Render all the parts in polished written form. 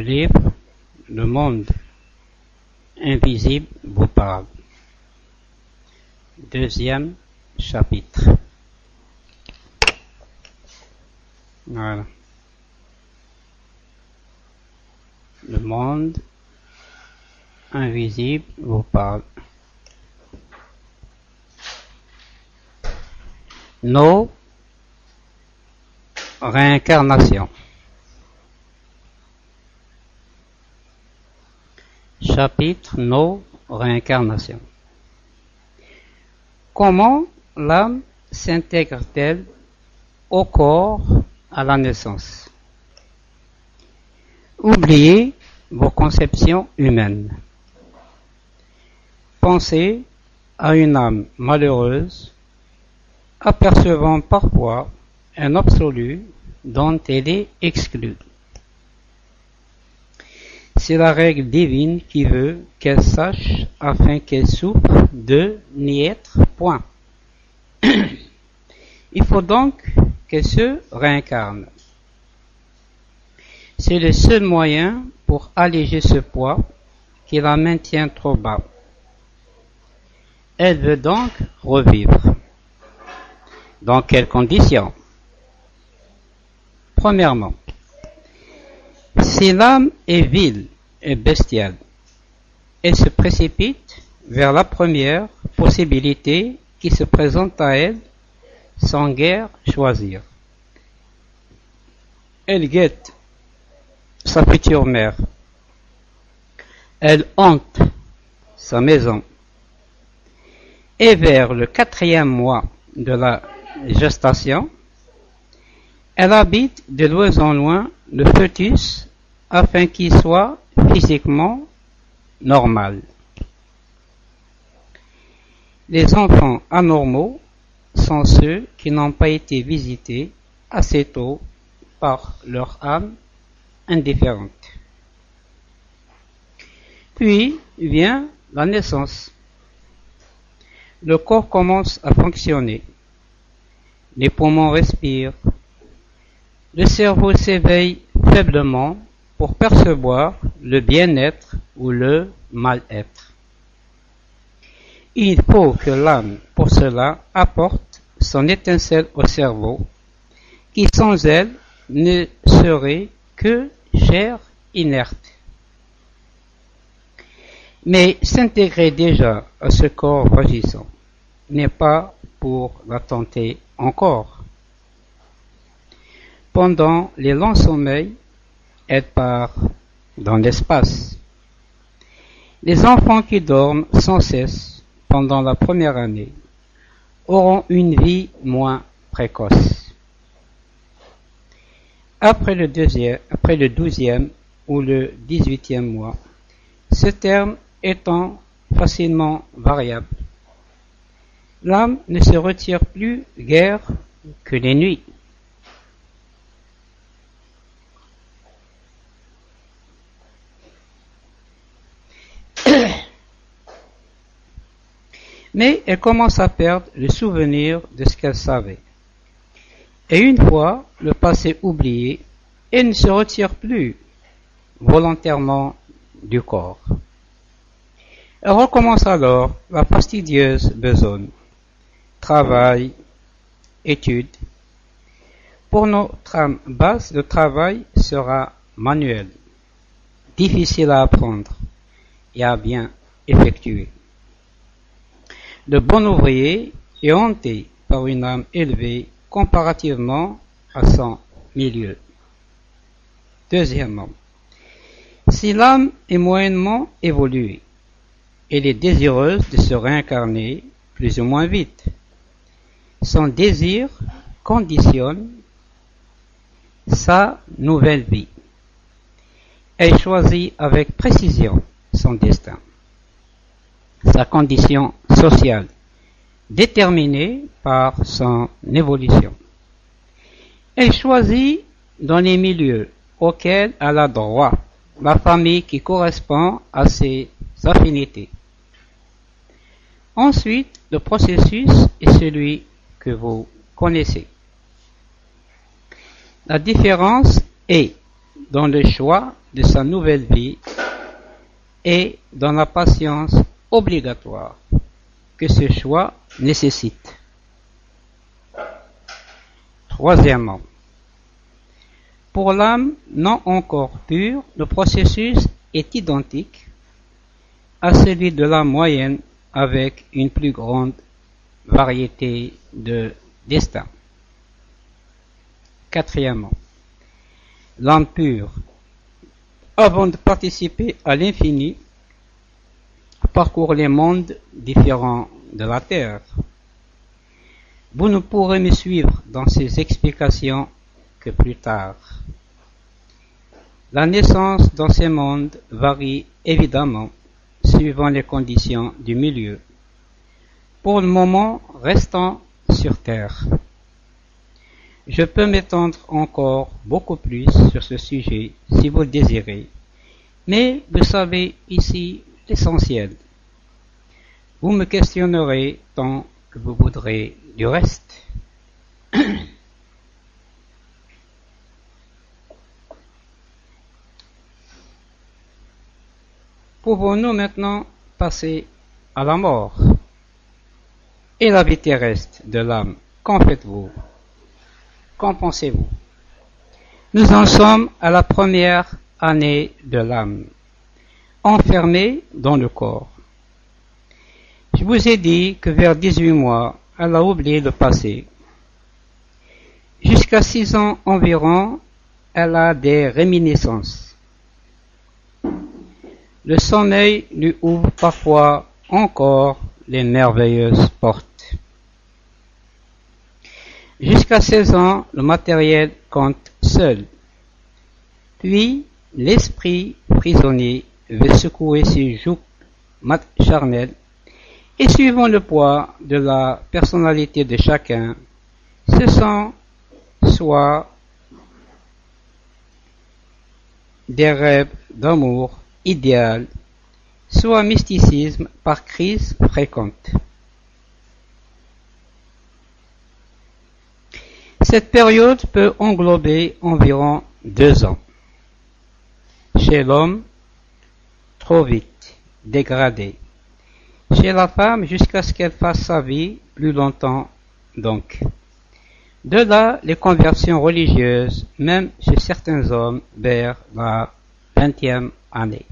livre Le monde invisible vous parle. Deuxième chapitre. Voilà. Le monde invisible vous parle. Nos réincarnations. Chapitre Nos réincarnations. Comment l'âme s'intègre-t-elle au corps à la naissance? Oubliez vos conceptions humaines. Pensez à une âme malheureuse, apercevant parfois un absolu dont elle est exclue. C'est la règle divine qui veut qu'elle sache afin qu'elle souffre de n'y être point. Il faut donc qu'elle se réincarne. C'est le seul moyen pour alléger ce poids qui la maintient trop bas. Elle veut donc revivre. Dans quelles conditions? Premièrement, si l'âme est vile et bestiale, elle se précipite vers la première possibilité qui se présente à elle sans guère choisir. Elle guette sa future mère. Elle hante sa maison. Et vers le 4e mois de la gestation, elle habite de loin en loin le fœtus afin qu'il soit physiquement normal. Les enfants anormaux sont ceux qui n'ont pas été visités assez tôt par leur âme indifférente. Puis vient la naissance. Le corps commence à fonctionner. Les poumons respirent. Le cerveau s'éveille faiblement pour percevoir le bien-être ou le mal-être. Il faut que l'âme, pour cela, apporte son étincelle au cerveau, qui sans elle ne serait que chair inerte. Mais s'intégrer déjà à ce corps vagissant n'est pas pour la tenter encore. Pendant les longs sommeils, elle part dans l'espace. Les enfants qui dorment sans cesse pendant la première année auront une vie moins précoce. Après le 12e ou le 18e mois, ce terme étant facilement variable, l'âme ne se retire plus guère que les nuits. Mais elle commence à perdre le souvenir de ce qu'elle savait. Et une fois le passé oublié, elle ne se retire plus volontairement du corps. Elle recommence alors la fastidieuse besogne. Travail, études. Pour notre âme basse, le travail sera manuel, difficile à apprendre et à bien effectuer. Le bon ouvrier est hanté par une âme élevée comparativement à son milieu. Deuxièmement, si l'âme est moyennement évoluée, elle est désireuse de se réincarner plus ou moins vite. Son désir conditionne sa nouvelle vie. Elle choisit avec précision son destin. Sa condition sociale, déterminée par son évolution. Elle choisit dans les milieux auxquels elle a droit la famille qui correspond à ses affinités. Ensuite, le processus est celui que vous connaissez. La différence est dans le choix de sa nouvelle vie et dans la patience obligatoire que ce choix nécessite. Troisièmement, pour l'âme non encore pure, le processus est identique à celui de l'âme moyenne avec une plus grande variété de destins. Quatrièmement, l'âme pure, avant de participer à l'infini, parcourt les mondes différents de la Terre. Vous ne pourrez me suivre dans ces explications que plus tard. La naissance dans ces mondes varie évidemment suivant les conditions du milieu. Pour le moment, restons sur Terre. Je peux m'étendre encore beaucoup plus sur ce sujet si vous le désirez, mais vous savez ici l'essentiel. Vous me questionnerez tant que vous voudrez du reste. Pouvons-nous maintenant passer à la mort et la vie terrestre de l'âme? Qu'en faites-vous? Qu'en pensez-vous? Nous en sommes à la première année de l'âme, enfermée dans le corps. Je vous ai dit que vers 18 mois, elle a oublié le passé. Jusqu'à 6 ans environ, elle a des réminiscences. Le sommeil lui ouvre parfois encore les merveilleuses portes. Jusqu'à 16 ans, le matériel compte seul. Puis, l'esprit prisonnier veut secouer ses joues charnelles et suivant le poids de la personnalité de chacun, ce sont soit des rêves d'amour idéal, soit mysticisme par crise fréquente. Cette période peut englober environ 2 ans. Chez l'homme, trop vite, dégradé. Chez la femme, jusqu'à ce qu'elle fasse sa vie plus longtemps, donc. De là, les conversions religieuses, même chez certains hommes, vers la 20e année.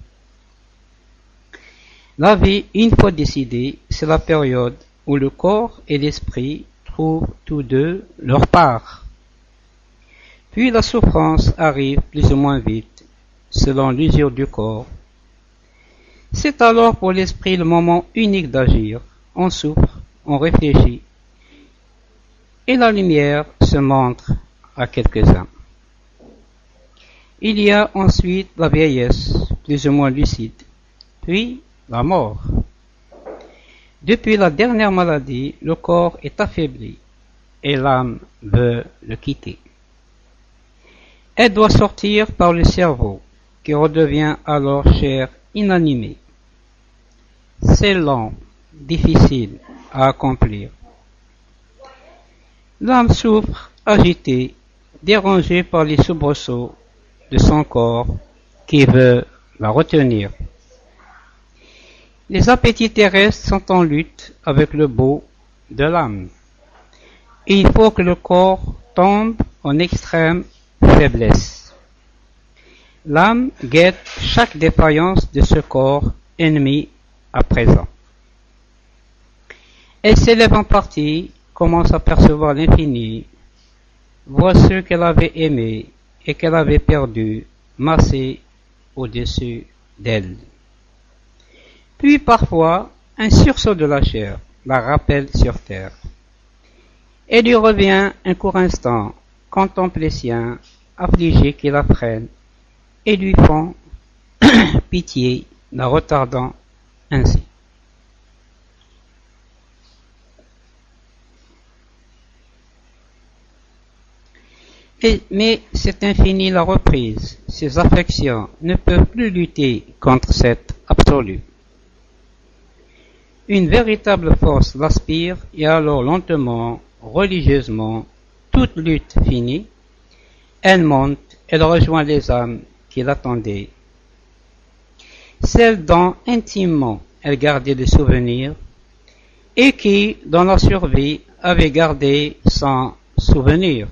La vie, une fois décidée, c'est la période où le corps et l'esprit trouvent tous deux leur part. Puis la souffrance arrive plus ou moins vite, selon l'usure du corps. C'est alors pour l'esprit le moment unique d'agir. On souffre, on réfléchit, et la lumière se montre à quelques-uns. Il y a ensuite la vieillesse, plus ou moins lucide, puis la mort. Depuis la dernière maladie, le corps est affaibli et l'âme veut le quitter. Elle doit sortir par le cerveau, qui redevient alors chair inanimée. C'est lent, difficile à accomplir. L'âme souffre, agitée, dérangée par les soubresauts de son corps qui veut la retenir. Les appétits terrestres sont en lutte avec le beau de l'âme. Et il faut que le corps tombe en extrême faiblesse. L'âme guette chaque défaillance de ce corps ennemi à présent. Elle s'élève en partie, commence à percevoir l'infini, voit ceux qu'elle avait aimés et qu'elle avait perdus, massés au-dessus d'elle. Puis parfois, un sursaut de la chair la rappelle sur terre. Et lui revient un court instant, contemple les siens, affligés qui la freinent, et lui font pitié, la retardant ainsi. Mais cet infini la reprise, ses affections ne peuvent plus lutter contre cet absolu. Une véritable force l'aspire et alors lentement, religieusement, toute lutte finie, elle monte, elle rejoint les âmes qui l'attendaient, celles dont intimement elle gardait des souvenirs, et qui, dans la survie, avaient gardé sans souvenir.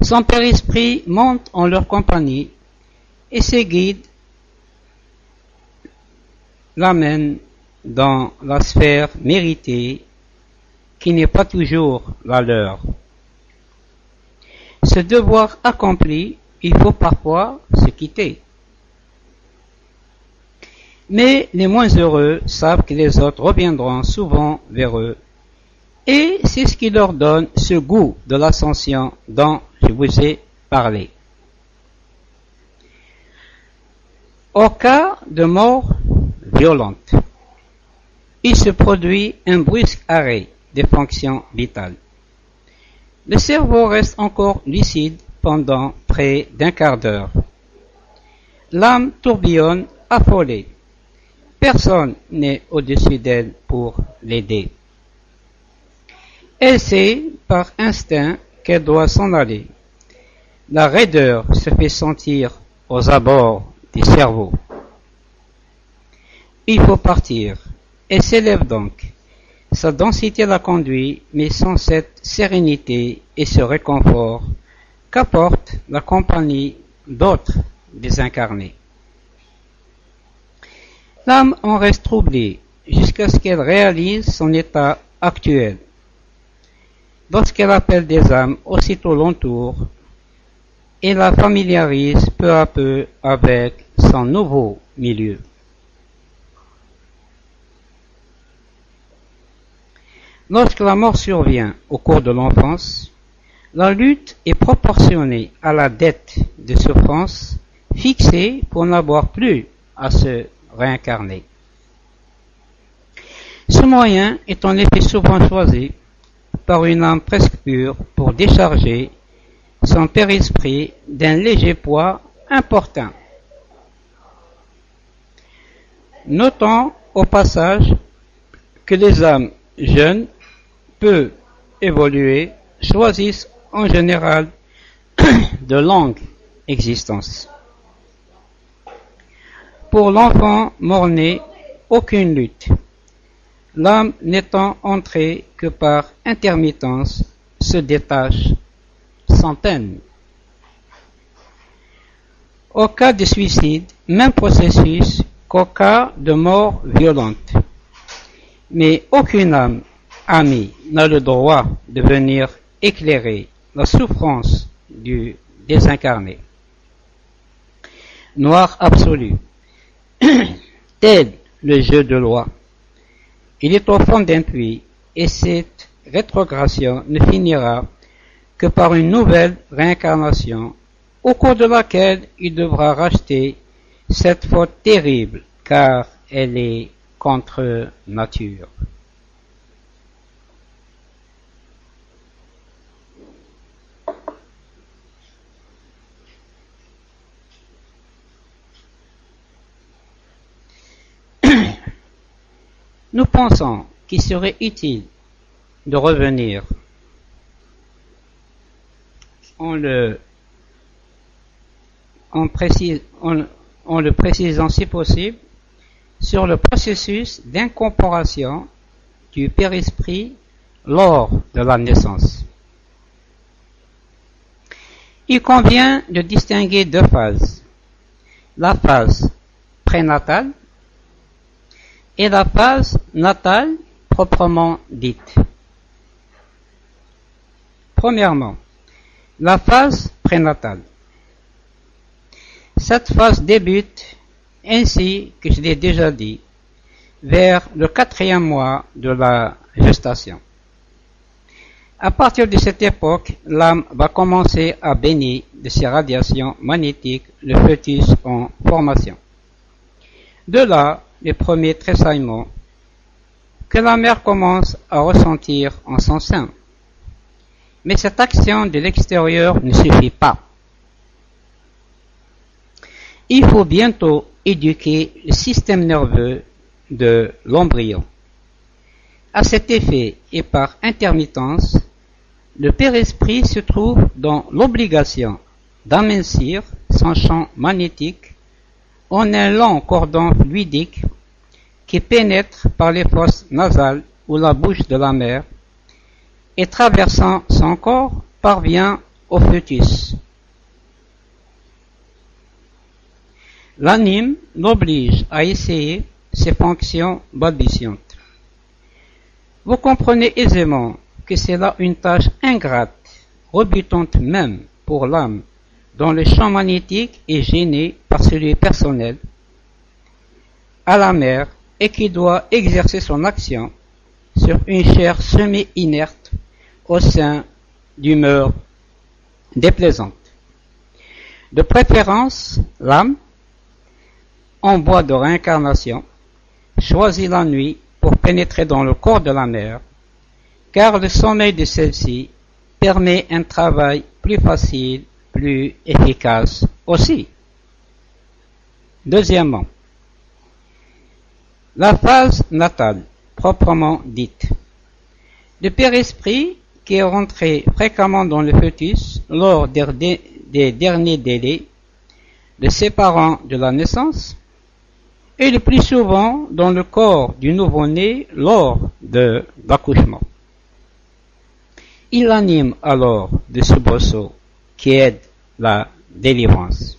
Son Père-Esprit monte en leur compagnie, et ses guides l'amènent dans la sphère méritée, qui n'est pas toujours la leur. Ce devoir accompli, il faut parfois se quitter. Mais les moins heureux savent que les autres reviendront souvent vers eux, et c'est ce qui leur donne ce goût de l'ascension dont je vous ai parlé. Au cas de mort violente, il se produit un brusque arrêt des fonctions vitales. Le cerveau reste encore lucide pendant près d'un quart d'heure. L'âme tourbillonne affolée. Personne n'est au-dessus d'elle pour l'aider. Elle sait par instinct qu'elle doit s'en aller. La raideur se fait sentir aux abords du cerveau. Il faut partir. Elle s'élève donc. Sa densité la conduit, mais sans cette sérénité et ce réconfort qu'apporte la compagnie d'autres désincarnés. L'âme en reste troublée jusqu'à ce qu'elle réalise son état actuel. Lorsqu'elle appelle des âmes, aussitôt l'entoure et la familiarise peu à peu avec son nouveau milieu. Lorsque la mort survient au cours de l'enfance, la lutte est proportionnée à la dette de souffrance fixée pour n'avoir plus à se réincarner. Ce moyen est en effet souvent choisi par une âme presque pure pour décharger son père-esprit d'un léger poids important. Notons au passage que les âmes jeunes, peu évoluées, choisissent en général de longues existences. Pour l'enfant mort-né, aucune lutte. L'âme n'étant entrée que par intermittence, se détache sans peine. Au cas de suicide, même processus qu'au cas de mort violente. Mais aucune âme amie n'a le droit de venir éclairer la souffrance du désincarné. Noir absolu. Tel le jeu de loi. Il est au fond d'un puits, et cette rétrogradation ne finira que par une nouvelle réincarnation, au cours de laquelle il devra racheter cette faute terrible, car elle est contre nature. Nous pensons qu'il serait utile de revenir en le précisant si possible sur le processus d'incorporation du père-esprit lors de la naissance. Il convient de distinguer deux phases. La phase prénatale et la phase natale proprement dite. Premièrement, la phase prénatale. Cette phase débute, ainsi que je l'ai déjà dit, vers le 4e mois de la gestation. À partir de cette époque, l'âme va commencer à baigner de ces radiations magnétiques le fœtus en formation. De là, les premiers tressaillements que la mère commence à ressentir en son sein. Mais cette action de l'extérieur ne suffit pas. Il faut bientôt éduquer le système nerveux de l'embryon. À cet effet et par intermittence, le Père Esprit se trouve dans l'obligation d'amincir son champ magnétique en un long cordon fluidique qui pénètre par les fosses nasales ou la bouche de la mère et traversant son corps parvient au fœtus. L'anime l'oblige à essayer ses fonctions balbutiantes. Vous comprenez aisément que c'est là une tâche ingrate, rebutante même pour l'âme, dont le champ magnétique est gêné par celui personnel à la mère et qui doit exercer son action sur une chair semi-inerte au sein d'humeurs déplaisantes. De préférence, l'âme, en voie de réincarnation, choisit la nuit pour pénétrer dans le corps de la mère, car le sommeil de celle-ci permet un travail plus facile, plus efficace aussi. Deuxièmement, la phase natale, proprement dite. Le Père Esprit, qui est rentré fréquemment dans le fœtus lors des derniers délais de ses parents de la naissance, et le plus souvent dans le corps du nouveau-né lors de l'accouchement. Il anime alors des soubresauts qui aident la délivrance.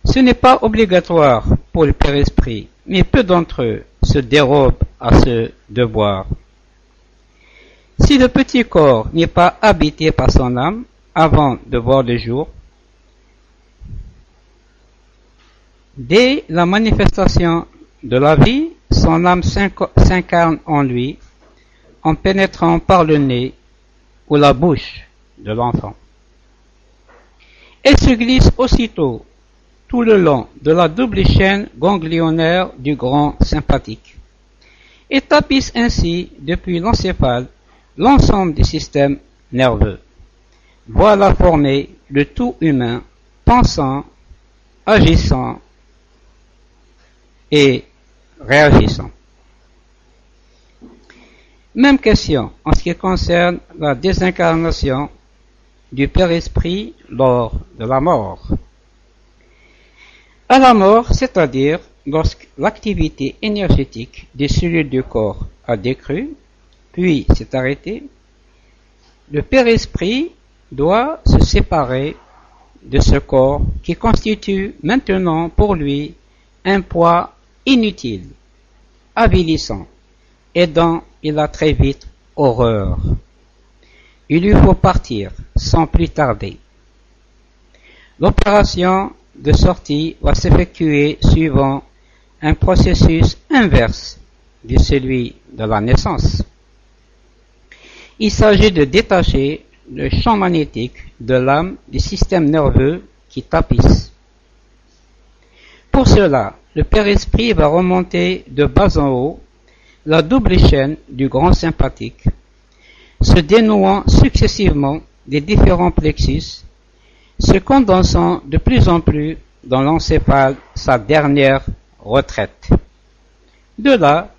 Ce n'est pas obligatoire pour le Père Esprit, mais peu d'entre eux se dérobent à ce devoir. Si le petit corps n'est pas habité par son âme avant de voir le jour, dès la manifestation de la vie, son âme s'incarne en lui en pénétrant par le nez ou la bouche de l'enfant. Elle se glisse aussitôt tout le long de la double chaîne ganglionnaire du grand sympathique et tapisse ainsi depuis l'encéphale l'ensemble du système nerveux. Voilà formé le tout humain, pensant, agissant et réagissant. Même question en ce qui concerne la désincarnation du Père Esprit lors de la mort. À la mort, c'est-à-dire lorsque l'activité énergétique des cellules du corps a décru, puis s'est arrêtée, le Père Esprit doit se séparer de ce corps qui constitue maintenant pour lui un poids inutile, avilissant, et dont il a très vite horreur. Il lui faut partir sans plus tarder. L'opération de sortie va s'effectuer suivant un processus inverse de celui de la naissance. Il s'agit de détacher le champ magnétique de l'âme du système nerveux qui tapisse. Pour cela, le Père Esprit va remonter de bas en haut la double chaîne du grand sympathique, se dénouant successivement des différents plexus, se condensant de plus en plus dans l'encéphale, sa dernière retraite. De là,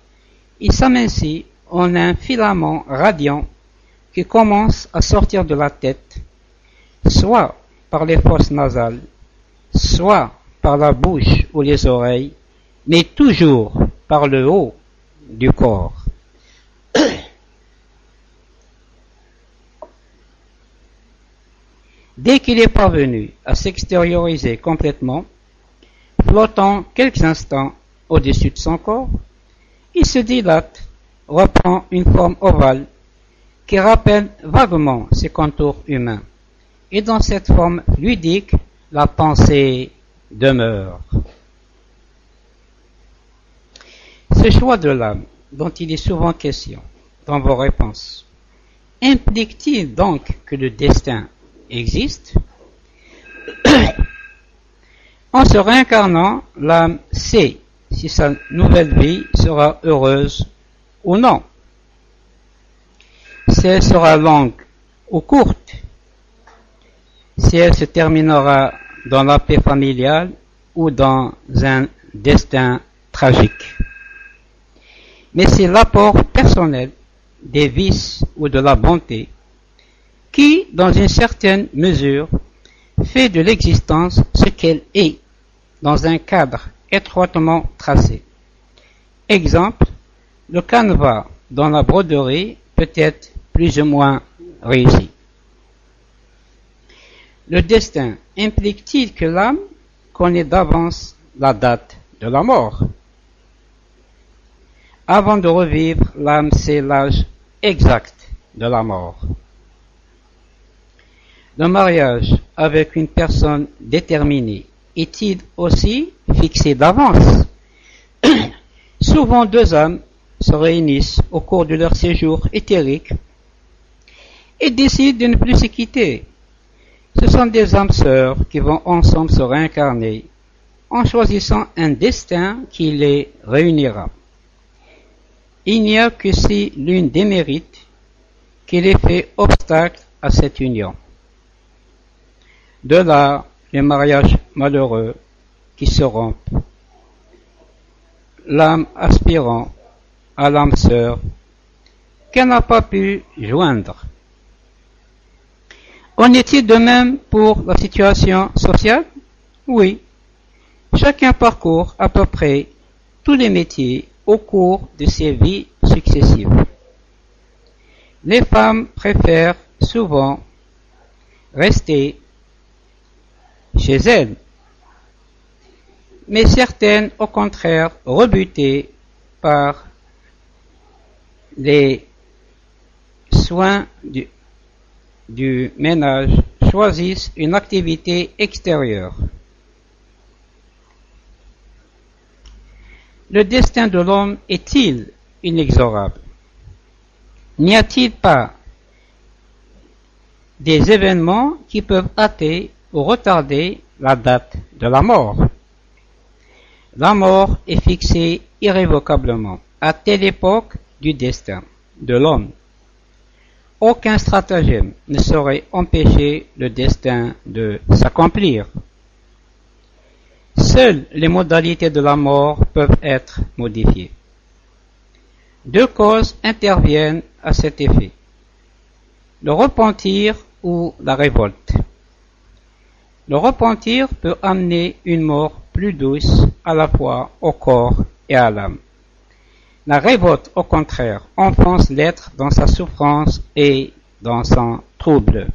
il s'amincit en un filament radiant qui commence à sortir de la tête, soit par les fosses nasales, soit par la bouche ou les oreilles, mais toujours par le haut du corps. Dès qu'il est parvenu à s'extérioriser complètement, flottant quelques instants au-dessus de son corps, il se dilate, reprend une forme ovale qui rappelle vaguement ses contours humains. Et dans cette forme fluidique, la pensée demeure. Ce choix de l'âme, dont il est souvent question dans vos réponses, implique-t-il donc que le destin existe? En se réincarnant, l'âme sait si sa nouvelle vie sera heureuse ou non, si elle sera longue ou courte, si elle se terminera dans la paix familiale ou dans un destin tragique. Mais c'est l'apport personnel des vices ou de la bonté, qui, dans une certaine mesure, fait de l'existence ce qu'elle est, dans un cadre étroitement tracé. Exemple, le canevas dans la broderie peut être plus ou moins réussi. Le destin implique-t-il que l'âme connaît d'avance la date de la mort? Avant de revivre, l'âme sait l'âge exact de la mort. Le mariage avec une personne déterminée est-il aussi fixé d'avance? Souvent, deux âmes se réunissent au cours de leur séjour éthérique et décident de ne plus se quitter. Ce sont des âmes sœurs qui vont ensemble se réincarner en choisissant un destin qui les réunira. Il n'y a que si l'une démérite qu'il ait fait obstacle à cette union. De là, les mariages malheureux qui se rompent, l'âme aspirant à l'âme sœur qu'elle n'a pas pu joindre. En est-il de même pour la situation sociale? Oui. Chacun parcourt à peu près tous les métiers au cours de ses vies successives. Les femmes préfèrent souvent rester chez elles, mais certaines, au contraire, rebutées par les soins du ménage, choisissent une activité extérieure. Le destin de l'homme est-il inexorable? N'y a-t-il pas des événements qui peuvent hâter ou retarder la date de la mort? La mort est fixée irrévocablement à telle époque du destin de l'homme. Aucun stratagème ne saurait empêcher le destin de s'accomplir. Seules les modalités de la mort peuvent être modifiées. Deux causes interviennent à cet effet: le repentir ou la révolte. Le repentir peut amener une mort plus douce à la fois au corps et à l'âme. La révolte, au contraire, enfonce l'être dans sa souffrance et dans son trouble.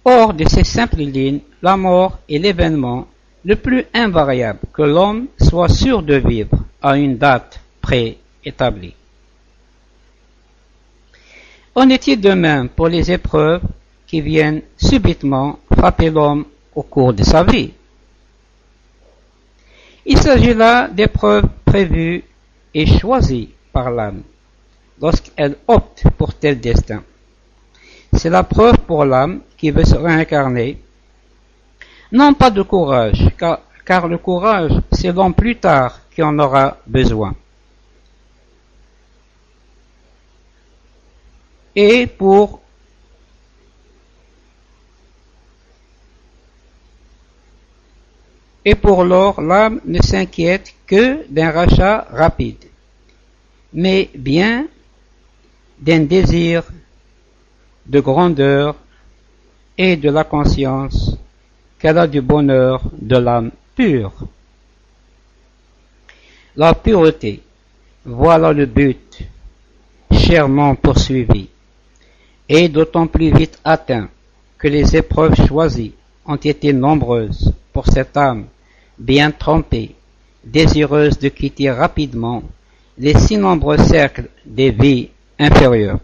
Hors de ces simples lignes, la mort est l'événement le plus invariable que l'homme soit sûr de vivre à une date préétablie. En est-il de même pour les épreuves qui viennent subitement frapper l'homme au cours de sa vie? Il s'agit là d'épreuves prévues et choisies par l'âme lorsqu'elle opte pour tel destin. C'est la preuve pour l'âme qui veut se réincarner, non pas de courage, car le courage, c'est l'homme plus tard qui en aura besoin. Et pour lors, l'âme ne s'inquiète que d'un rachat rapide, mais bien d'un désir de grandeur et de la conscience qu'elle a du bonheur de l'âme pure. La pureté, voilà le but chèrement poursuivi, et d'autant plus vite atteint que les épreuves choisies ont été nombreuses pour cette âme bien trempée, désireuse de quitter rapidement les si nombreux cercles des vies inférieures.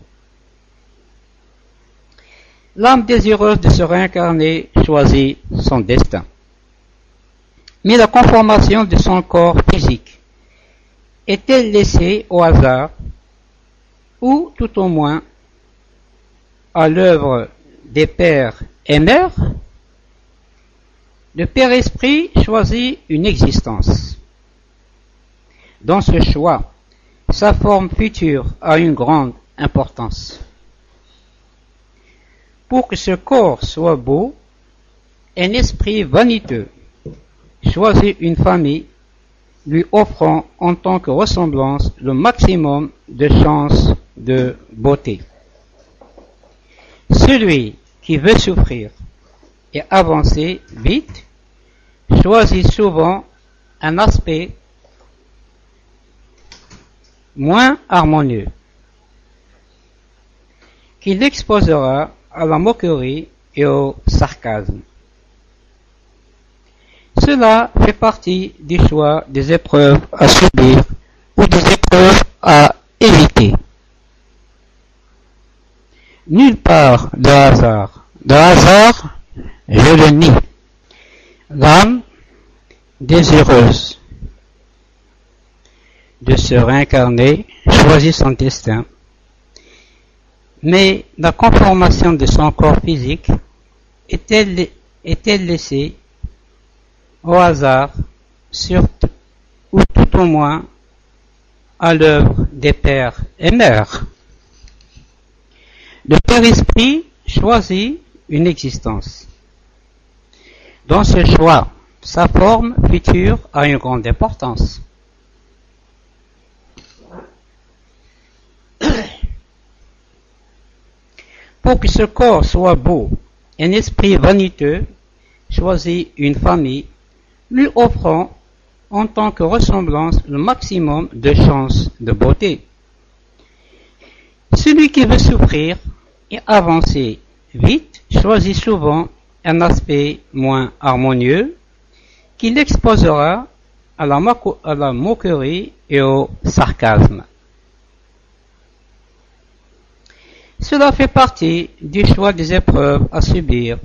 L'âme désireuse de se réincarner choisit son destin. Mais la conformation de son corps physique est-elle laissée au hasard ou tout au moins à l'œuvre des pères et mères? Le Père Esprit choisit une existence. Dans ce choix, sa forme future a une grande importance. Pour que ce corps soit beau, un esprit vaniteux choisit une famille lui offrant en tant que ressemblance le maximum de chances de beauté. Celui qui veut souffrir et avancer vite choisit souvent un aspect moins harmonieux, qui l'exposera à la moquerie et au sarcasme. Cela fait partie du choix des épreuves à subir ou des épreuves à éviter. Nulle part de hasard. De hasard, je le nie. L'âme désireuse de se réincarner choisit son destin, mais la conformation de son corps physique est-elle laissée au hasard, ou tout au moins à l'œuvre des pères et mères? Le Père Esprit choisit une existence. Dans ce choix, sa forme future a une grande importance. Pour que ce corps soit beau, un esprit vaniteux choisit une famille, lui offrant en tant que ressemblance le maximum de chances de beauté. Celui qui veut souffrir et avancer vite choisit souvent un aspect moins harmonieux qui l'exposera à la moquerie et au sarcasme. Cela fait partie du choix des épreuves à subir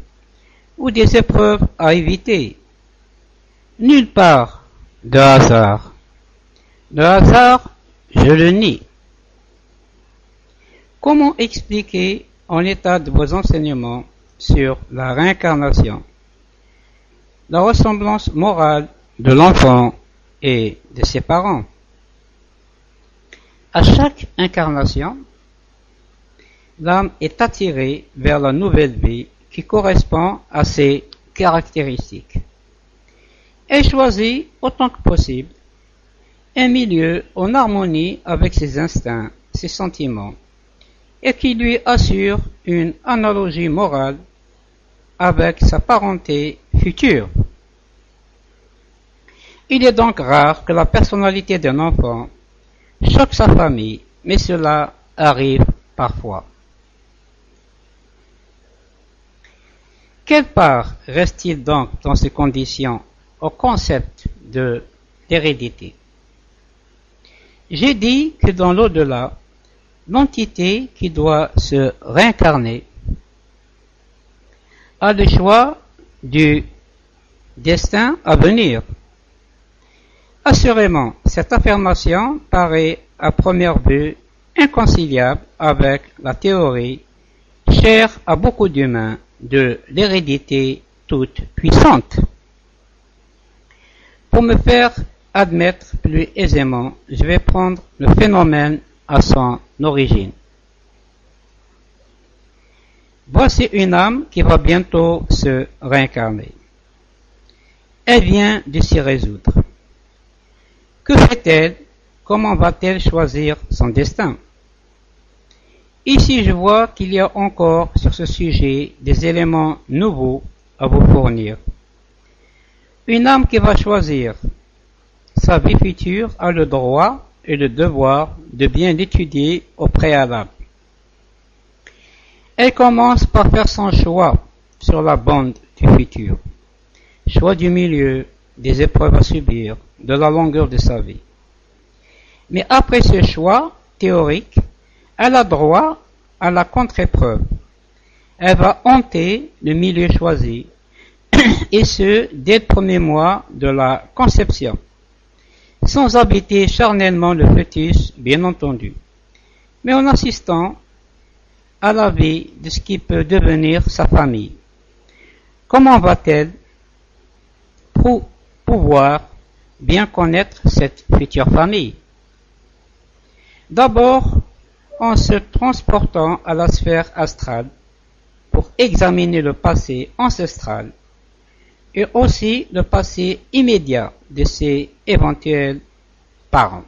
ou des épreuves à éviter. Nulle part de hasard. Le hasard, je le nie. Comment expliquer en état de vos enseignements sur la réincarnation, la ressemblance morale de l'enfant et de ses parents? À chaque incarnation, l'âme est attirée vers la nouvelle vie qui correspond à ses caractéristiques. Elle choisit autant que possible un milieu en harmonie avec ses instincts, ses sentiments, et qui lui assure une analogie morale avec sa parenté future. Il est donc rare que la personnalité d'un enfant choque sa famille, mais cela arrive parfois. Quelle part reste-t-il donc dans ces conditions au concept de l'hérédité? J'ai dit que dans l'au-delà, l'entité qui doit se réincarner a le choix du destin à venir. Assurément, cette affirmation paraît à première vue inconciliable avec la théorie chère à beaucoup d'humains de l'hérédité toute puissante. Pour me faire admettre plus aisément, je vais prendre le phénomène à son origine. Voici une âme qui va bientôt se réincarner. Elle vient de s'y résoudre. Que fait-elle? Comment va-t-elle choisir son destin? Ici, je vois qu'il y a encore sur ce sujet des éléments nouveaux à vous fournir. Une âme qui va choisir sa vie future a le droit et le devoir de bien l'étudier au préalable. Elle commence par faire son choix sur la bande du futur, choix du milieu, des épreuves à subir, de la longueur de sa vie. Mais après ce choix théorique, elle a droit à la contre-épreuve. Elle va hanter le milieu choisi, et ce, dès le premier mois de la conception, sans habiter charnellement le fœtus, bien entendu, mais en assistant à la vie de ce qui peut devenir sa famille. Comment va-t-elle pouvoir bien connaître cette future famille? D'abord, en se transportant à la sphère astrale pour examiner le passé ancestral, et aussi le passé immédiat de ses éventuels parents.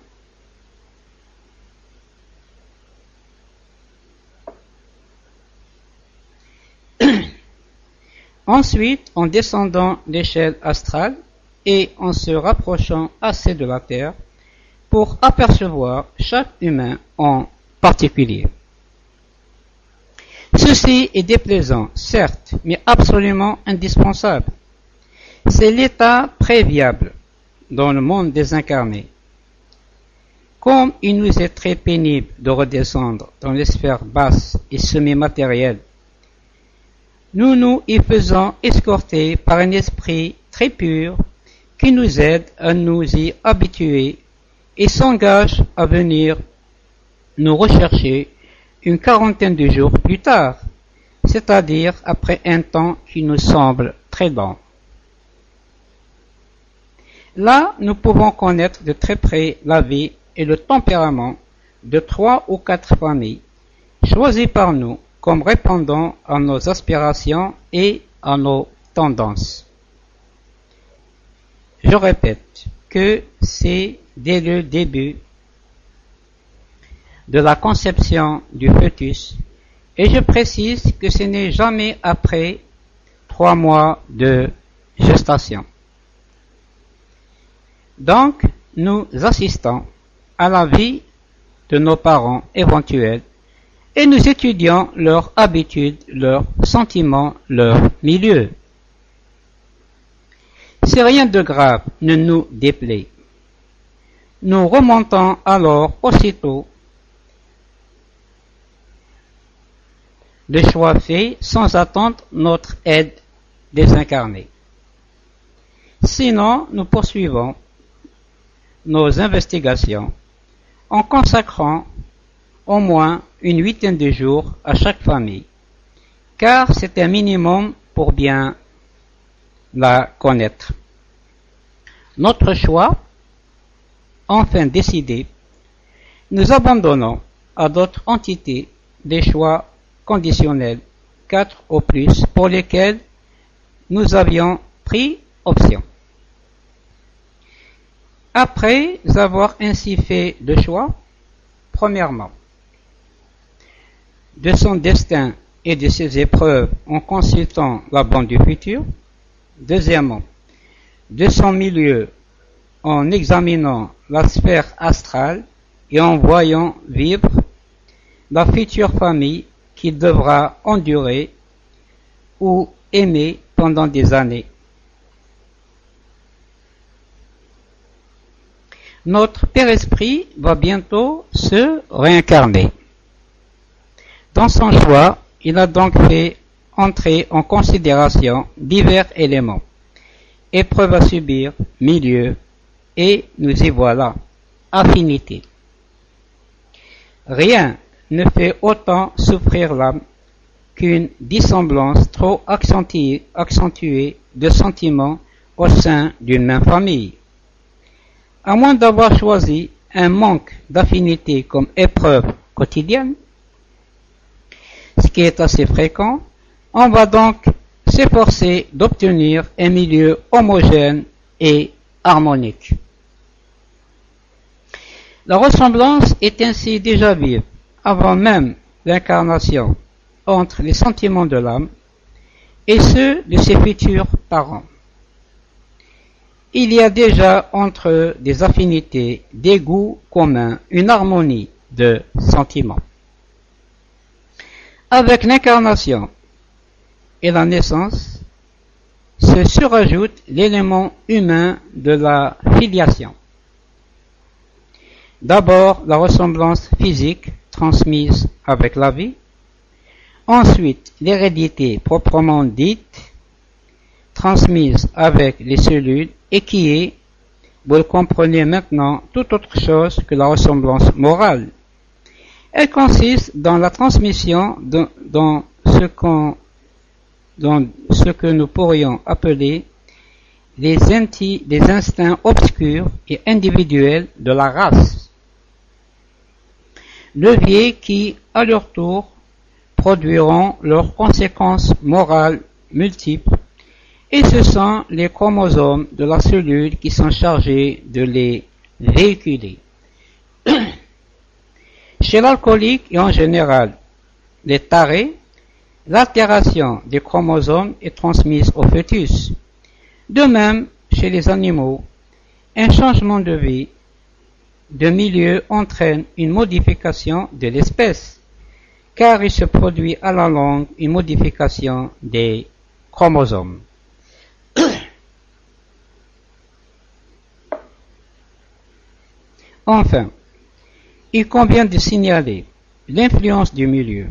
Ensuite, en descendant l'échelle astrale et en se rapprochant assez de la Terre pour apercevoir chaque humain en particulier. Ceci est déplaisant, certes, mais absolument indispensable. C'est l'état préviable dans le monde désincarné. Comme il nous est très pénible de redescendre dans les sphères basses et semi-matérielles, nous nous y faisons escorter par un esprit très pur qui nous aide à nous y habituer et s'engage à venir nous rechercher une quarantaine de jours plus tard, c'est-à-dire après un temps qui nous semble très long. Là, nous pouvons connaître de très près la vie et le tempérament de 3 ou 4 familles choisies par nous comme répondant à nos aspirations et à nos tendances. Je répète que c'est dès le début de la conception du fœtus, et je précise que ce n'est jamais après 3 mois de gestation. Donc, nous assistons à la vie de nos parents éventuels et nous étudions leurs habitudes, leurs sentiments, leur milieu. Si rien de grave ne nous déplaît, nous remontons alors aussitôt le choix fait sans attendre notre aide désincarnée. Sinon, nous poursuivons nos investigations en consacrant au moins une 8aine de jours à chaque famille, car c'est un minimum pour bien la connaître. Notre choix, enfin décidé, nous abandonnons à d'autres entités des choix conditionnels, 4 au plus, pour lesquels nous avions pris option. Après avoir ainsi fait le choix, premièrement, de son destin et de ses épreuves en consultant la bande du futur, deuxièmement, de son milieu en examinant la sphère astrale et en voyant vivre la future famille qu'il devra endurer ou aimer pendant des années. Notre Père Esprit va bientôt se réincarner. Dans son choix, il a donc fait entrer en considération divers éléments, épreuves à subir, milieu, et nous y voilà, affinité. Rien ne fait autant souffrir l'âme qu'une dissemblance trop accentuée de sentiments au sein d'une même famille. À moins d'avoir choisi un manque d'affinité comme épreuve quotidienne, ce qui est assez fréquent, on va donc s'efforcer d'obtenir un milieu homogène et harmonique. La ressemblance est ainsi déjà vive, avant même l'incarnation, entre les sentiments de l'âme et ceux de ses futurs parents. Il y a déjà entre eux des affinités, des goûts communs, une harmonie de sentiments. Avec l'incarnation et la naissance, se surajoute l'élément humain de la filiation. D'abord, la ressemblance physique transmise avec la vie, ensuite l'hérédité proprement dite, transmise avec les cellules et qui est, vous le comprenez maintenant, toute autre chose que la ressemblance morale. Elle consiste dans la transmission dans ce que nous pourrions appeler les instincts obscurs et individuels de la race. Leviers qui, à leur tour, produiront leurs conséquences morales multiples Et ce sont les chromosomes de la cellule qui sont chargés de les véhiculer. Chez l'alcoolique et en général les tarés, l'altération des chromosomes est transmise au fœtus. De même, chez les animaux, un changement de vie, de milieu entraîne une modification de l'espèce, car il se produit à la longue une modification des chromosomes. Enfin, il convient de signaler l'influence du milieu,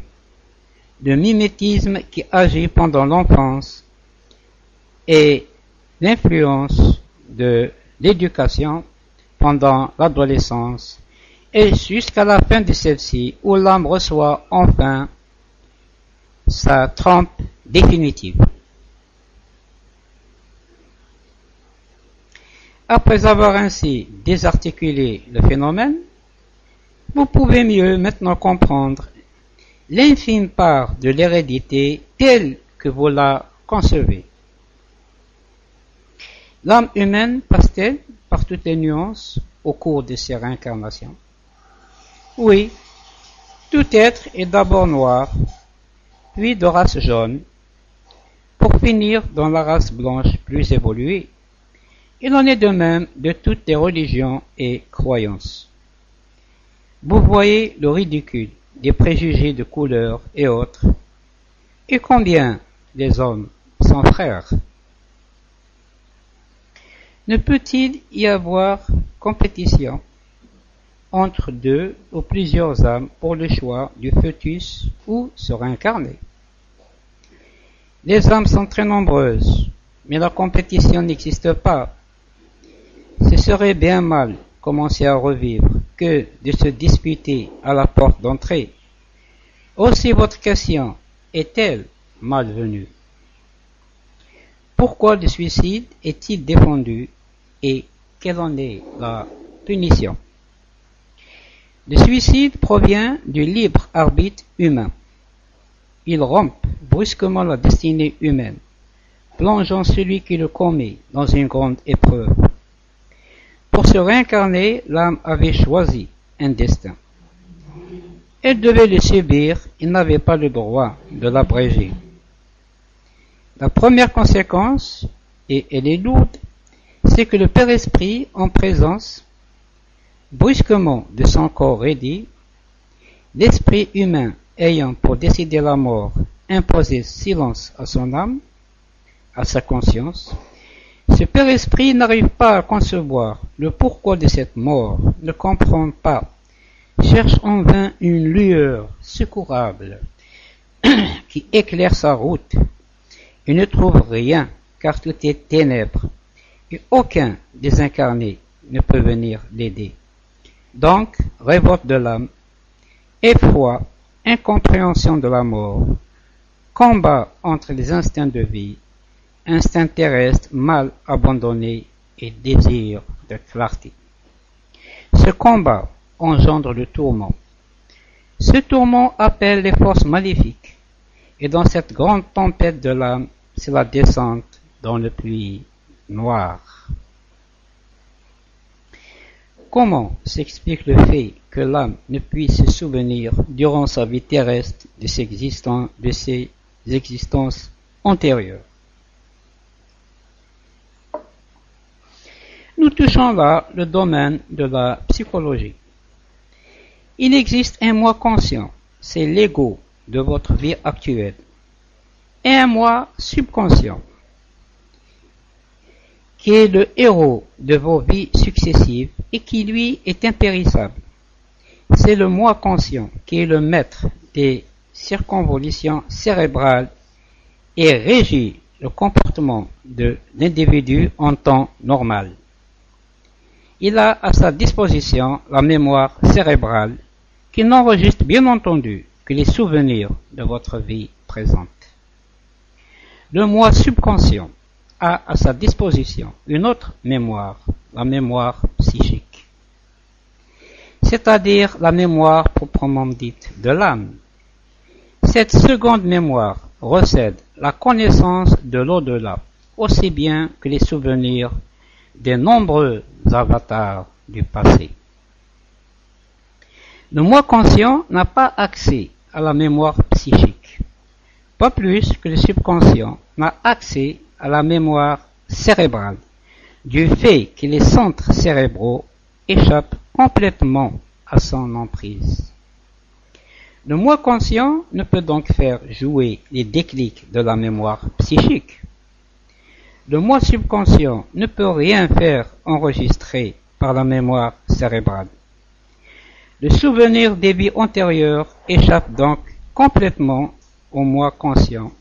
le mimétisme qui agit pendant l'enfance et l'influence de l'éducation pendant l'adolescence et jusqu'à la fin de celle-ci où l'âme reçoit enfin sa trempe définitive. Après avoir ainsi désarticulé le phénomène, vous pouvez mieux maintenant comprendre l'infime part de l'hérédité telle que vous la concevez. L'âme humaine passe-t-elle par toutes les nuances au cours de ses réincarnations? Oui, tout être est d'abord noir, puis de race jaune, pour finir dans la race blanche plus évoluée. Il en est de même de toutes les religions et croyances. Vous voyez le ridicule des préjugés de couleur et autres, et combien les hommes sont frères. Ne peut-il y avoir compétition entre deux ou plusieurs âmes pour le choix du fœtus où se réincarner? Les âmes sont très nombreuses, mais la compétition n'existe pas. Ce serait bien mal commencer à revivre que de se disputer à la porte d'entrée. Aussi votre question est-elle malvenue? Pourquoi le suicide est-il défendu et quelle en est la punition? Le suicide provient du libre arbitre humain. Il rompt brusquement la destinée humaine, plongeant celui qui le commet dans une grande épreuve. Pour se réincarner, l'âme avait choisi un destin. Elle devait le subir, il n'avait pas le droit de l'abréger. La première conséquence, et elle est lourde, c'est que le Père Esprit, en présence, brusquement de son corps rédit, l'esprit humain ayant pour décider la mort imposé silence à son âme, à sa conscience, ce Père Esprit n'arrive pas à concevoir le pourquoi de cette mort, ne comprend pas, cherche en vain une lueur secourable qui éclaire sa route et ne trouve rien car tout est ténèbres et aucun désincarné ne peut venir l'aider. Donc, révolte de l'âme, effroi, incompréhension de la mort, combat entre les instincts de vie, instinct terrestre mal abandonné et désir de clarté. Ce combat engendre le tourment. Ce tourment appelle les forces maléfiques, et dans cette grande tempête de l'âme, c'est la descente dans le puits noir. Comment s'explique le fait que l'âme ne puisse se souvenir durant sa vie terrestre de ses existences antérieures? Nous touchons là le domaine de la psychologie. Il existe un moi conscient, c'est l'ego de votre vie actuelle, et un moi subconscient, qui est le héros de vos vies successives et qui lui est impérissable. C'est le moi conscient qui est le maître des circonvolutions cérébrales et régit le comportement de l'individu en temps normal. Il a à sa disposition la mémoire cérébrale qui n'enregistre bien entendu que les souvenirs de votre vie présente. Le moi subconscient a à sa disposition une autre mémoire, la mémoire psychique, c'est-à-dire la mémoire proprement dite de l'âme. Cette seconde mémoire recèle la connaissance de l'au-delà, aussi bien que les souvenirs des nombreux avatars du passé. Le moi conscient n'a pas accès à la mémoire psychique, pas plus que le subconscient n'a accès à la mémoire cérébrale, du fait que les centres cérébraux échappent complètement à son emprise. Le moi conscient ne peut donc faire jouer les déclics de la mémoire psychique. Le moi subconscient ne peut rien faire enregistrer par la mémoire cérébrale. Le souvenir des vies antérieures échappe donc complètement au moi conscient,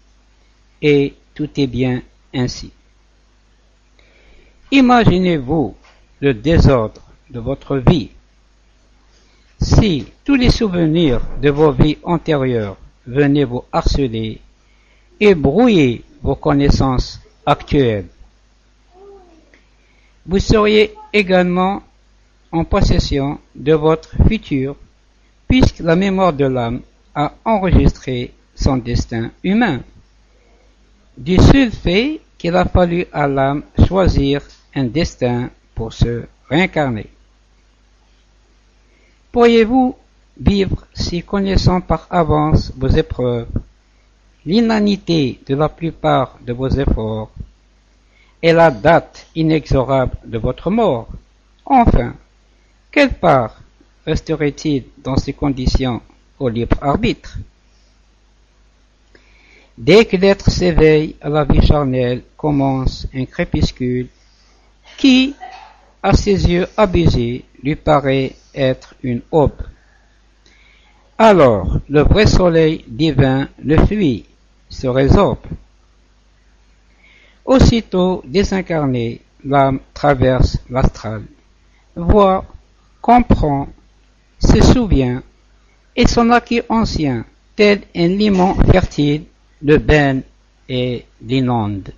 et tout est bien ainsi. Imaginez-vous le désordre de votre vie. Si tous les souvenirs de vos vies antérieures venaient vous harceler et brouiller vos connaissances actuelles, vous seriez également en possession de votre futur, puisque la mémoire de l'âme a enregistré son destin humain, du seul fait qu'il a fallu à l'âme choisir un destin pour se réincarner. Pourriez-vous vivre si connaissant par avance vos épreuves, l'inanité de la plupart de vos efforts et la date inexorable de votre mort? Enfin, quelle part resterait-il dans ces conditions au libre arbitre? Dès que l'être s'éveille à la vie charnelle, commence un crépuscule qui, à ses yeux abusés, lui paraît être une aube. Alors, le vrai soleil divin le fuit, se résorbe. Aussitôt désincarné, l'âme traverse l'astral, voit, comprend, se souvient, et son acquis ancien, tel un limon fertile, le baigne et l'inonde.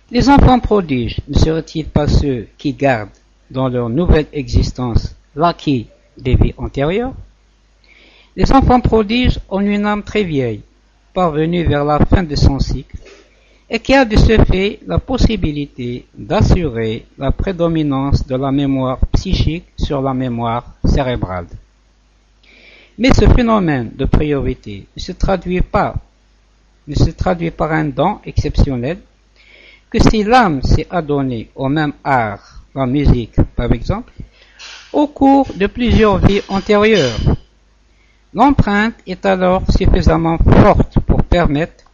Les enfants prodiges ne seraient-ils pas ceux qui gardent dans leur nouvelle existence l'acquis des vies antérieures? Les enfants prodiges ont une âme très vieille, parvenue vers la fin de son cycle, et qui a de ce fait la possibilité d'assurer la prédominance de la mémoire psychique sur la mémoire cérébrale. Mais ce phénomène de priorité ne se traduit par un don exceptionnel que si l'âme s'est adonnée au même art, la musique par exemple, au cours de plusieurs vies antérieures. L'empreinte est alors suffisamment forte pour permettre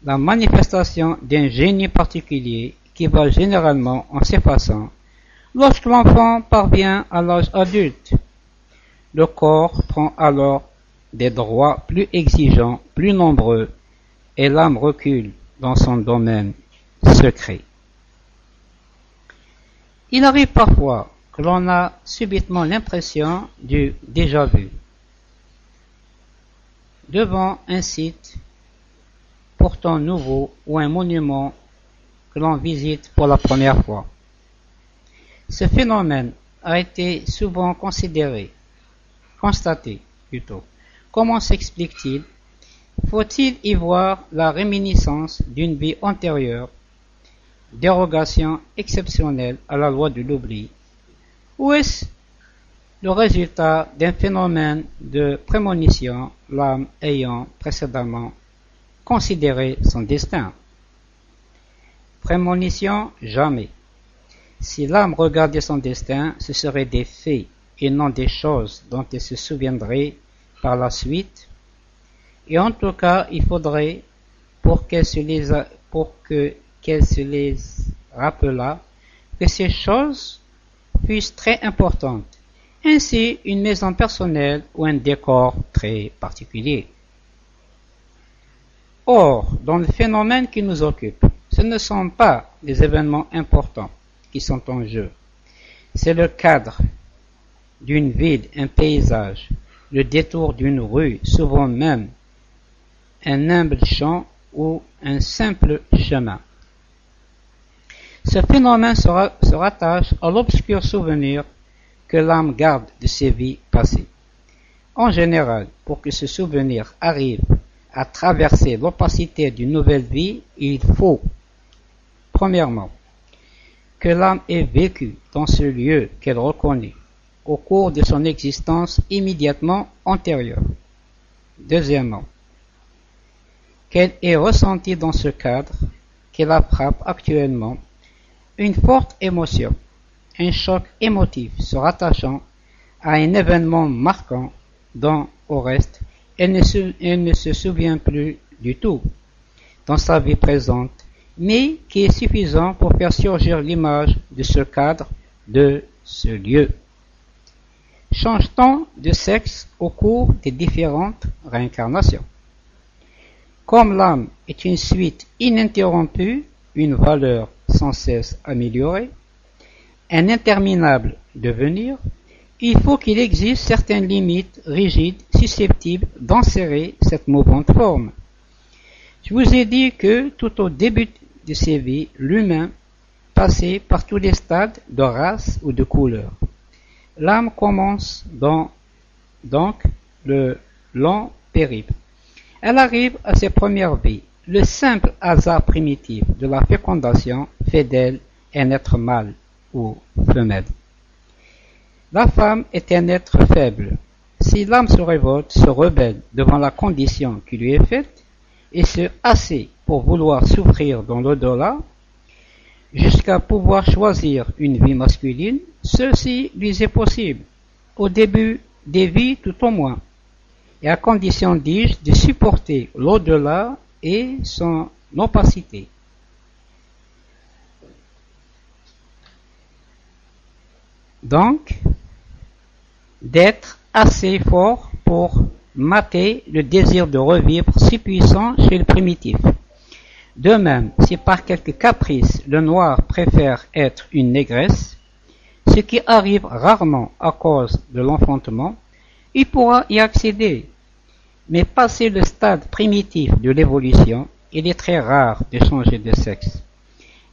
la manifestation d'un génie particulier qui va généralement en s'effaçant lorsque l'enfant parvient à l'âge adulte. Le corps prend alors des droits plus exigeants, plus nombreux, et l'âme recule dans son domaine secret. Il arrive parfois que l'on a subitement l'impression du déjà-vu devant un site pourtant nouveau ou un monument que l'on visite pour la première fois. Ce phénomène a été souvent constaté plutôt. Comment s'explique-t-il? Faut-il y voir la réminiscence d'une vie antérieure, dérogation exceptionnelle à la loi de l'oubli, ou est-ce le résultat d'un phénomène de prémonition, l'âme ayant précédemment considéré son destin? Prémonition, jamais. Si l'âme regardait son destin, ce seraient des faits et non des choses dont elle se souviendrait par la suite. Et en tout cas, il faudrait, pour qu'elle se les rappelât, que ces choses fussent très importantes. Ainsi, une maison personnelle ou un décor très particulier. Or, dans le phénomène qui nous occupe, ce ne sont pas les événements importants qui sont en jeu. C'est le cadre d'une ville, un paysage, le détour d'une rue, souvent même un humble champ ou un simple chemin. Ce phénomène se rattache à l'obscur souvenir que l'âme garde de ses vies passées. En général, pour que ce souvenir arrive à traverser l'opacité d'une nouvelle vie, il faut, premièrement, que l'âme ait vécu dans ce lieu qu'elle reconnaît au cours de son existence immédiatement antérieure. Deuxièmement, qu'elle ait ressenti dans ce cadre qui la frappe actuellement une forte émotion, un choc émotif se rattachant à un événement marquant dont, au reste, elle ne se souvient plus du tout dans sa vie présente, mais qui est suffisant pour faire surgir l'image de ce cadre, de ce lieu. Change-t-on de sexe au cours des différentes réincarnations? Comme l'âme est une suite ininterrompue, une valeur sans cesse améliorée, un interminable devenir, il faut qu'il existe certaines limites rigides susceptibles d'enserrer cette mouvante forme. Je vous ai dit que tout au début de ses vies, l'humain passait par tous les stades de race ou de couleur. L'âme commence donc le long périple. Elle arrive à ses premières vies. Le simple hasard primitif de la fécondation fait d'elle un être mâle ou femelle. La femme est un être faible. Si l'âme se révolte, se rebelle devant la condition qui lui est faite, et ce assez pour vouloir souffrir dans l'au-delà, jusqu'à pouvoir choisir une vie masculine, ceci lui est possible, au début des vies tout au moins, et à condition, dis-je, de supporter l'au-delà et son opacité. Donc, d'être assez fort pour mater le désir de revivre si puissant chez le primitif. De même, si par quelque caprice le noir préfère être une négresse, ce qui arrive rarement à cause de l'enfantement, il pourra y accéder. Mais passé le stade primitif de l'évolution, il est très rare de changer de sexe.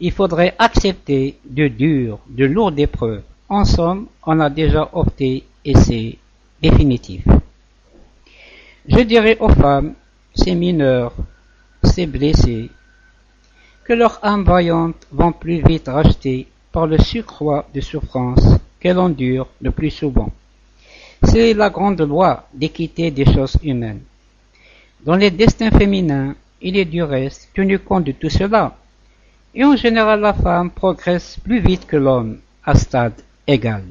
Il faudrait accepter de lourdes épreuves. En somme, on a déjà opté et c'est définitif. Je dirais aux femmes, ces mineurs, ces blessés, que leurs âmes vaillantes vont plus vite racheter par le surcroît de souffrance qu'elles endurent le plus souvent. C'est la grande loi d'équité des choses humaines. Dans les destins féminins, il est du reste tenu compte de tout cela, et en général la femme progresse plus vite que l'homme à stade égal.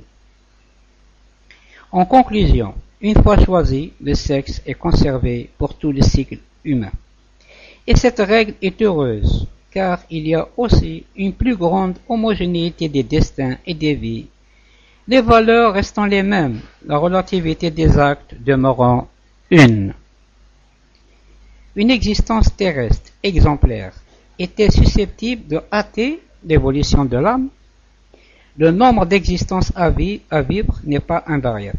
En conclusion, une fois choisi, le sexe est conservé pour tout le cycle humain. Et cette règle est heureuse, car il y a aussi une plus grande homogénéité des destins et des vies, les valeurs restant les mêmes, la relativité des actes demeurant une. Une existence terrestre exemplaire était susceptible de hâter l'évolution de l'âme. Le nombre d'existences à vivre n'est pas invariable.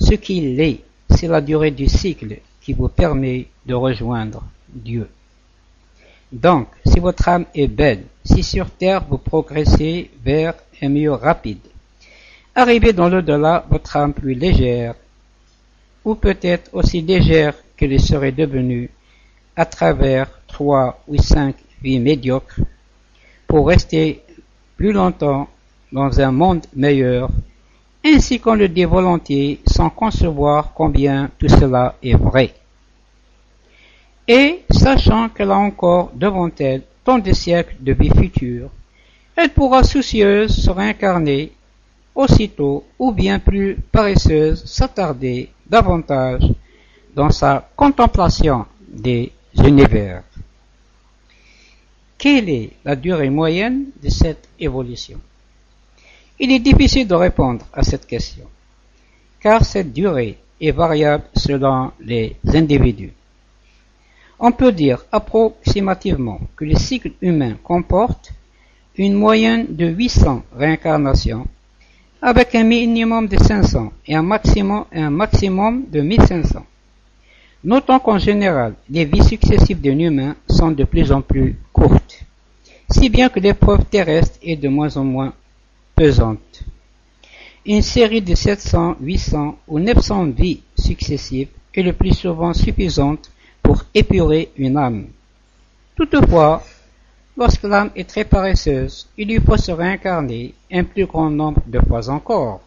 Ce qui l'est, c'est la durée du cycle qui vous permet de rejoindre Dieu. Donc, si votre âme est belle, si sur terre vous progressez vers un mieux rapide, arrivez dans l'au-delà votre âme plus légère, ou peut-être aussi légère qu'elle serait devenue à travers 3 ou 5 vies médiocres, pour rester plus longtemps dans un monde meilleur, ainsi qu'on le dit volontiers sans concevoir combien tout cela est vrai. Et, sachant qu'elle a encore devant elle tant de siècles de vie future, elle pourra soucieuse se réincarner aussitôt ou bien plus paresseuse s'attarder davantage dans sa contemplation des univers. Quelle est la durée moyenne de cette évolution? Il est difficile de répondre à cette question, car cette durée est variable selon les individus. On peut dire approximativement que le cycle humain comporte une moyenne de 800 réincarnations, avec un minimum de 500 et un maximum de 1500. Notons qu'en général, les vies successives d'un humain sont de plus en plus courtes, si bien que l'épreuve terrestre est de moins en moins pesante. Une série de 700, 800 ou 900 vies successives est le plus souvent suffisante pour épurer une âme. Toutefois, lorsque l'âme est très paresseuse, il lui faut se réincarner un plus grand nombre de fois encore.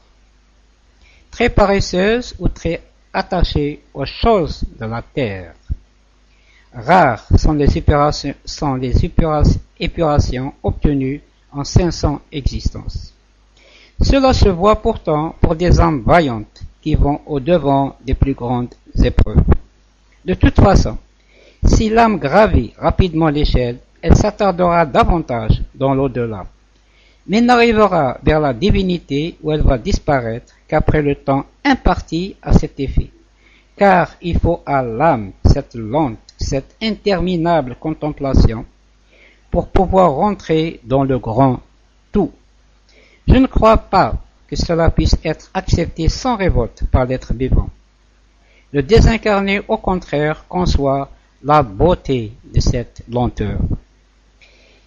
Très paresseuse ou très attachée aux choses de la terre. Rares sont les épurations obtenues en 500 existences. Cela se voit pourtant pour des âmes vaillantes qui vont au-devant des plus grandes épreuves. De toute façon, si l'âme gravit rapidement l'échelle, elle s'attardera davantage dans l'au-delà, mais n'arrivera vers la divinité où elle va disparaître qu'après le temps imparti à cet effet. Car il faut à l'âme cette lente, cette interminable contemplation pour pouvoir rentrer dans le grand tout. Je ne crois pas que cela puisse être accepté sans révolte par l'être vivant. Le désincarné, au contraire, conçoit la beauté de cette lenteur.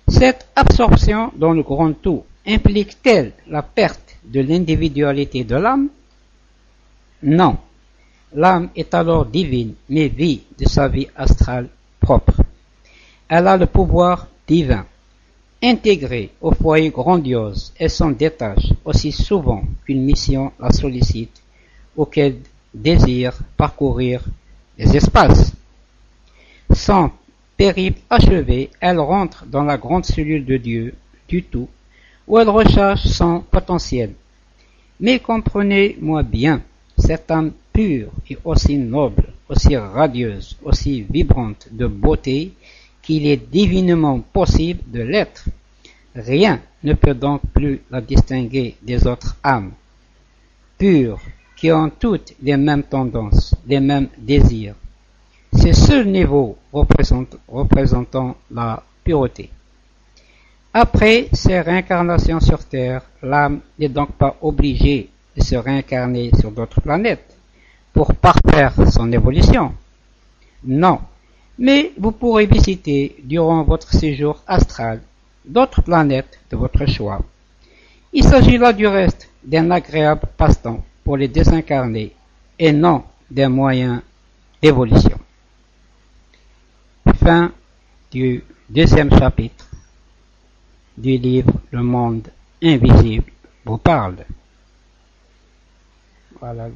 Cette absorption dans le grand tout implique-t-elle la perte de l'individualité de l'âme? Non. L'âme est alors divine, mais vit de sa vie astrale propre. Elle a le pouvoir divin. Intégrée au foyer grandiose, elle s'en détache aussi souvent qu'une mission la sollicite ou qu'elle désire parcourir les espaces. Sans périple achevé, elle rentre dans la grande cellule de Dieu, du tout, où elle recherche son potentiel. Mais comprenez-moi bien, cette âme pure et aussi noble, aussi radieuse, aussi vibrante de beauté, qu'il est divinement possible de l'être. Rien ne peut donc plus la distinguer des autres âmes, pures, qui ont toutes les mêmes tendances, les mêmes désirs. C'est ce niveau représentant la pureté. Après ces réincarnations sur Terre, l'âme n'est donc pas obligée de se réincarner sur d'autres planètes pour parfaire son évolution. Non, mais vous pourrez visiter durant votre séjour astral d'autres planètes de votre choix. Il s'agit là du reste d'un agréable passe-temps pour les désincarnés et non d'un moyen d'évolution. Fin du deuxième chapitre du livre Le monde invisible vous parle. Voilà.